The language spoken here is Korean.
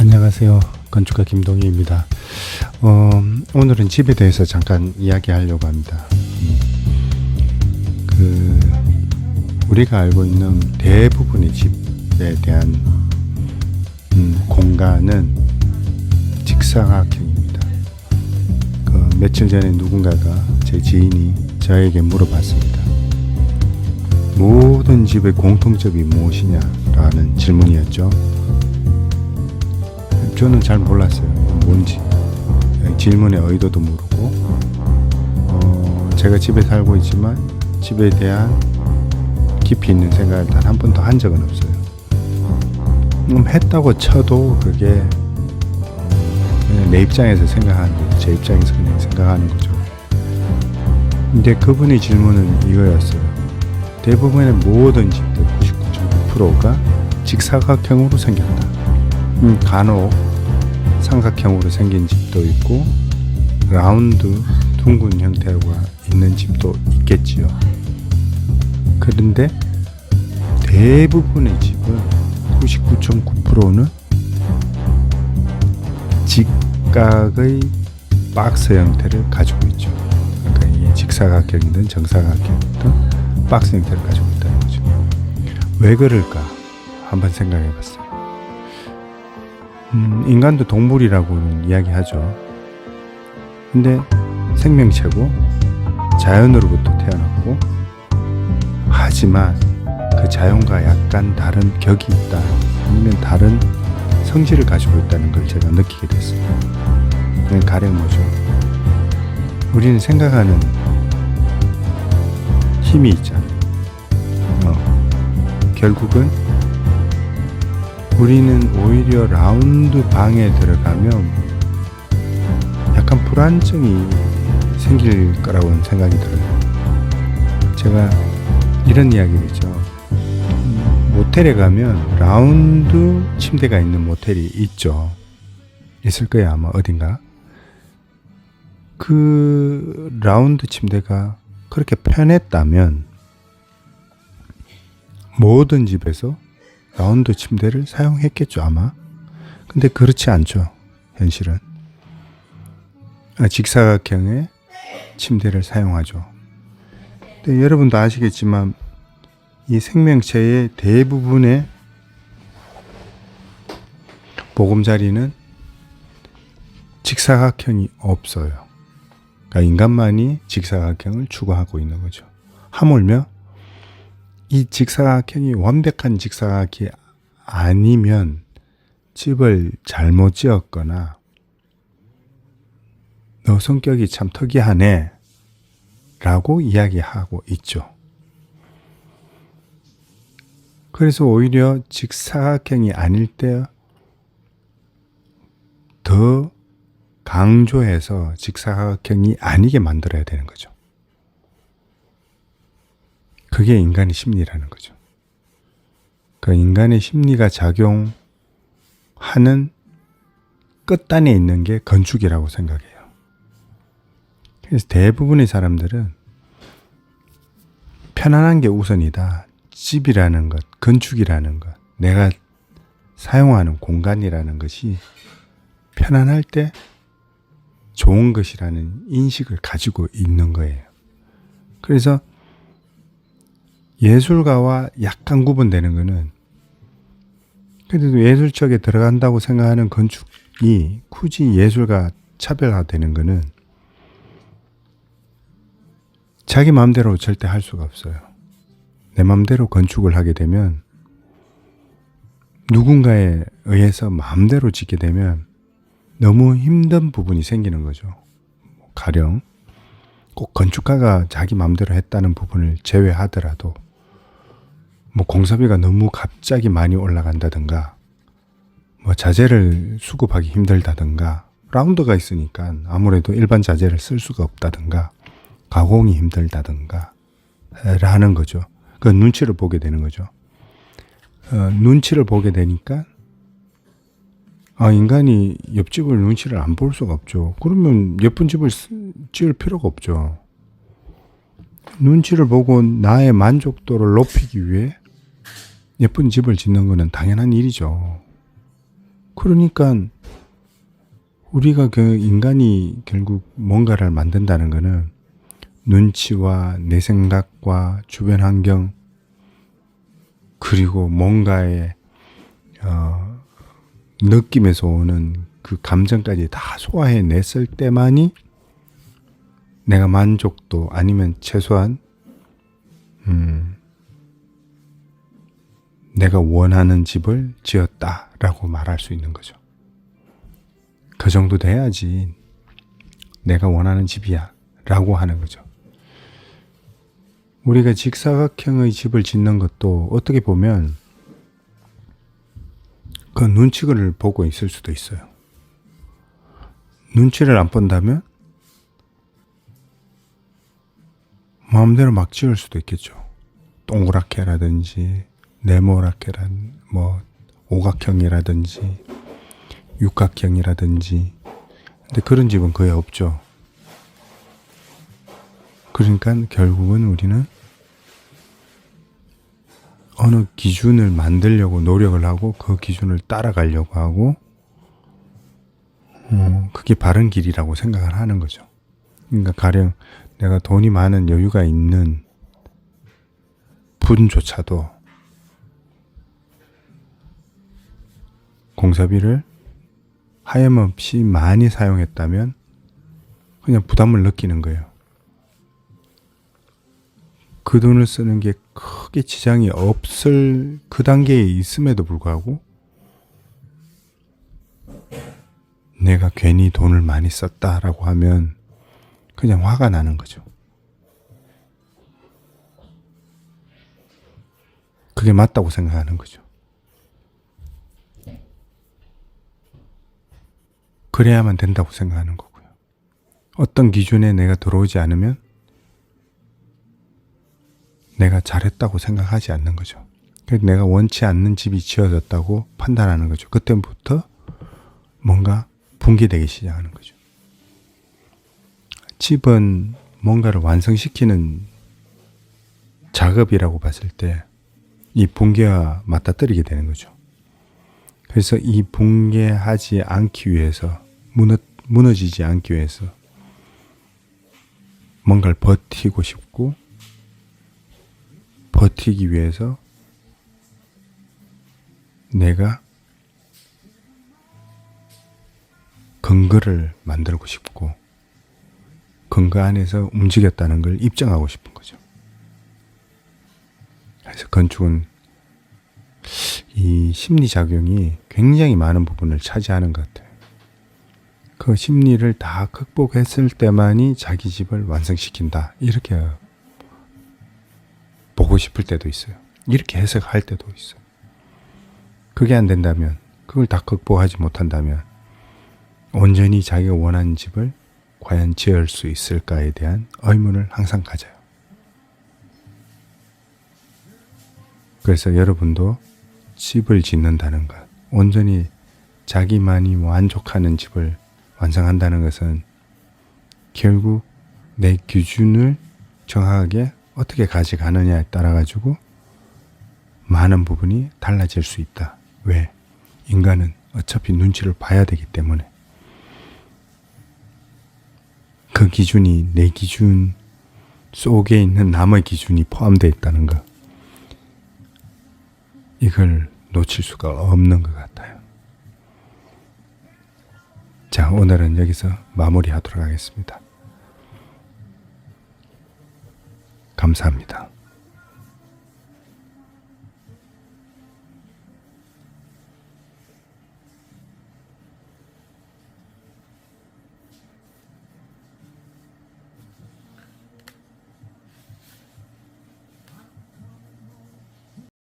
안녕하세요. 건축가 김동희입니다. 오늘은 집에 대해서 잠깐 이야기하려고 합니다. 우리가 알고 있는 대부분의 집에 대한 공간은 직사각형입니다. 며칠 전에 누군가가 제 지인이 저에게 물어봤습니다. 모든 집의 공통점이 무엇이냐라는 질문이었죠. 저는 잘 몰랐어요. 뭔지. 질문의 의도도 모르고, 제가 집에 살고 있지만 집에 대한 깊이 있는 생각을 단 한 번도 한 적은 없어요. 했다고 쳐도 그게 그냥 내 입장에서 생각하는 거죠. 제 입장에서 그냥 생각하는 거죠. 근데 그분의 질문은 이거였어요. 대부분의 모든 집들 99.9%가 직사각형으로 생겼다. 간혹 삼각형으로 생긴 집도 있고 라운드 둥근 형태가 있는 집도 있겠지요. 그런데 대부분의 집은 99.9%는 직각의 박스 형태를 가지고 있죠. 그러니까 이게 직사각형이든 정사각형이든 박스 형태를 가지고 있다는 거죠. 왜 그럴까? 한번 생각해 봤어요. 인간도 동물이라고는 이야기하죠. 근데 생명체고 자연으로부터 태어났고, 하지만 그 자연과 약간 다른 격이 있다, 아니면 다른 성질을 가지고 있다는 걸 제가 느끼게 됐습니다. 가령 뭐죠? 우리는 생각하는 힘이 있잖아요. 결국은 우리는 오히려 라운드 방에 들어가면 약간 불안증이 생길 거라고 생각이 들어요. 제가 이런 이야기를 했죠. 모텔에 가면 라운드 침대가 있는 모텔이 있죠. 있을 거예요, 아마 어딘가. 그 라운드 침대가 그렇게 편했다면 모든 집에서 라운드 침대를 사용했겠죠, 아마. 근데 그렇지 않죠, 현실은. 직사각형의 침대를 사용하죠. 근데 여러분도 아시겠지만 이 생명체의 대부분의 보금자리는 직사각형이 없어요. 그러니까 인간만이 직사각형을 추구하고 있는 거죠. 하물며 이 직사각형이 완벽한 직사각형이 아니면 집을 잘못 지었거나 너 성격이 참 특이하네 라고 이야기하고 있죠. 그래서 오히려 직사각형이 아닐 때 더 강조해서 직사각형이 아니게 만들어야 되는 거죠. 그게 인간의 심리라는 거죠. 그 인간의 심리가 작용하는 끝단에 있는 게 건축이라고 생각해요. 그래서 대부분의 사람들은 편안한 게 우선이다. 집이라는 것, 건축이라는 것, 내가 사용하는 공간이라는 것이 편안할 때 좋은 것이라는 인식을 가지고 있는 거예요. 그래서 예술가와 약간 구분되는 거는, 그래도 예술 쪽에 들어간다고 생각하는 건축이 굳이 예술가 차별화되는 거는 자기 마음대로 절대 할 수가 없어요. 내 마음대로 건축을 하게 되면, 누군가에 의해서 마음대로 짓게 되면 너무 힘든 부분이 생기는 거죠. 가령 꼭 건축가가 자기 마음대로 했다는 부분을 제외하더라도 공사비가 너무 갑자기 많이 올라간다든가, 자재를 수급하기 힘들다든가, 라운드가 있으니까 아무래도 일반 자재를 쓸 수가 없다든가, 가공이 힘들다든가 라는 거죠. 그 눈치를 보게 되는 거죠. 눈치를 보게 되니까 인간이 옆집을 눈치를 안 볼 수가 없죠. 그러면 예쁜 집을 지을 필요가 없죠. 눈치를 보고 나의 만족도를 높이기 위해 예쁜 집을 짓는 것은 당연한 일이죠. 그러니까 우리가 그 인간이 결국 뭔가를 만든다는 거는 눈치와 내 생각과 주변 환경 그리고 뭔가의 느낌에서 오는 그 감정까지 다 소화해냈을 때만이 내가 만족도 아니면 최소한 내가 원하는 집을 지었다라고 말할 수 있는 거죠. 그 정도 돼야지 내가 원하는 집이야 라고 하는 거죠. 우리가 직사각형의 집을 짓는 것도 어떻게 보면 그 눈치를 보고 있을 수도 있어요. 눈치를 안 본다면 마음대로 막 지을 수도 있겠죠. 동그랗게라든지 네모랗게란 오각형이라든지 육각형이라든지. 근데 그런 집은 거의 없죠. 그러니까 결국은 우리는 어느 기준을 만들려고 노력을 하고 그 기준을 따라가려고 하고 그게 바른 길이라고 생각을 하는 거죠. 그러니까 가령 내가 돈이 많은 여유가 있는 분조차도 공사비를 하염없이 많이 사용했다면 그냥 부담을 느끼는 거예요. 그 돈을 쓰는 게 크게 지장이 없을 그 단계에 있음에도 불구하고 내가 괜히 돈을 많이 썼다라고 하면 그냥 화가 나는 거죠. 그게 맞다고 생각하는 거죠. 그래야만 된다고 생각하는 거고요. 어떤 기준에 내가 들어오지 않으면 내가 잘했다고 생각하지 않는 거죠. 그래서 내가 원치 않는 집이 지어졌다고 판단하는 거죠. 그때부터 뭔가 붕괴되기 시작하는 거죠. 집은 뭔가를 완성시키는 작업이라고 봤을 때 이 붕괴와 맞닥뜨리게 되는 거죠. 그래서 이 붕괴하지 않기 위해서 무너지지 않기 위해서 뭔가를 버티고 싶고 버티기 위해서 내가 근거를 만들고 싶고 근거 안에서 움직였다는 걸 입증하고 싶은 거죠. 그래서 건축은 이 심리작용이 굉장히 많은 부분을 차지하는 것 같아요. 그 심리를 다 극복했을 때만이 자기 집을 완성시킨다. 이렇게 보고 싶을 때도 있어요. 이렇게 해석할 때도 있어요. 그게 안 된다면, 그걸 다 극복하지 못한다면 온전히 자기가 원하는 집을 과연 지을 수 있을까에 대한 의문을 항상 가져요. 그래서 여러분도 집을 짓는다는 것, 온전히 자기만이 만족하는 집을 완성한다는 것은 결국 내 기준을 정확하게 어떻게 가져가느냐에 따라 가지고 많은 부분이 달라질 수 있다. 왜? 인간은 어차피 눈치를 봐야 되기 때문에. 그 기준이 내 기준 속에 있는 남의 기준이 포함되어 있다는 것. 이걸 놓칠 수가 없는 것 같아요. 자, 오늘은 여기서 마무리하도록 하겠습니다. 감사합니다.